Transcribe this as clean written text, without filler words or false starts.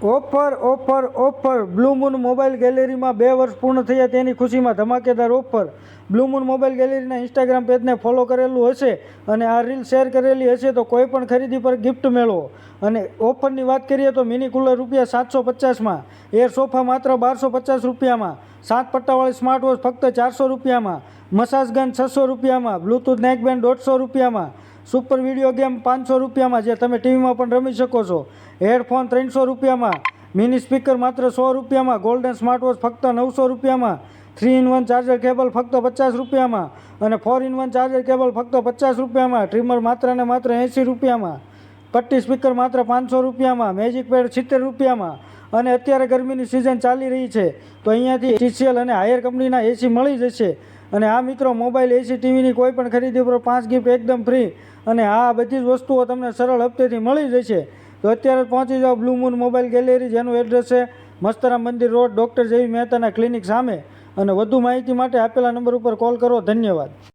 Offer offer offer blue moon mobile ગેલેરીમાં 2 વર્ષ પૂર્ણ થયા તેની ખુશીમાં ધમાકેદાર ઓફર. બ્લુ મૂન મોબાઈલ ગેલેરીના ઇન્સ્ટાગ્રામ પેજને ફોલો કરેલું હશે અને આ રીલ શેર કરેલી હશે તો કોઈ પણ ખરીદી પર ગિફ્ટ મેળવો. અને ઓફરની વાત કરીએ તો મિની કુલર રૂપિયા 750માં, એર સોફા માત્ર 1250 રૂપિયામાં, 7 પટ્ટાવાળી સ્માર્ટ વોચ ફક્ત 400 રૂપિયામાં, મસાજ ગન 600 રૂપિયામાં, બ્લૂટૂથ નેકબેન્ડ 150 રૂપિયામાં, સુપર વિડીયો ગેમ 500 રૂપિયામાં જે તમે ટીવીમાં પણ રમી શકો છો, હેડફોન 300 રૂપિયામાં, મિની સ્પીકર માત્ર 100 રૂપિયામાં, ગોલ્ડન સ્માર્ટ વોચ ફક્ત 900 રૂપિયામાં, 3-in-1 ચાર્જર કેબલ ફક્ત 50 રૂપિયામાં અને 4-in-1 ચાર્જર કેબલ ફક્ત 50 રૂપિયામાં, ટ્રીમર માત્ર ને માત્ર 80 રૂપિયામાં, પટ્ટી સ્પીકર માત્ર 500 રૂપિયામાં, મેજિક પેડ 70 રૂપિયામાં. અને અત્યારે ગરમીની સિઝન ચાલી રહી છે તો અહીંયાથી TCL અને હાયર કંપનીના એસી મળી જશે. અને આ મિત્રો મોબાઈલ એસી ટીવીની કોઈ પણ ખરીદી પર 5 ગિફ્ટ એકદમ ફ્રી. અને આ બધી જ વસ્તુઓ તમને સરળ હપ્તેથી મળી જશે. તો અત્યારે પહોંચી જાઓ બ્લુ મૂન મોબાઈલ ગેલેરી, જેનું એડ્રેસ છે મસ્તરામ મંદિર રોડ, ડૉક્ટર જેવી મહેતાના ક્લિનિક સામે. અને વધુ માહિતી માટે આપેલા નંબર ઉપર કોલ કરો. ધન્યવાદ.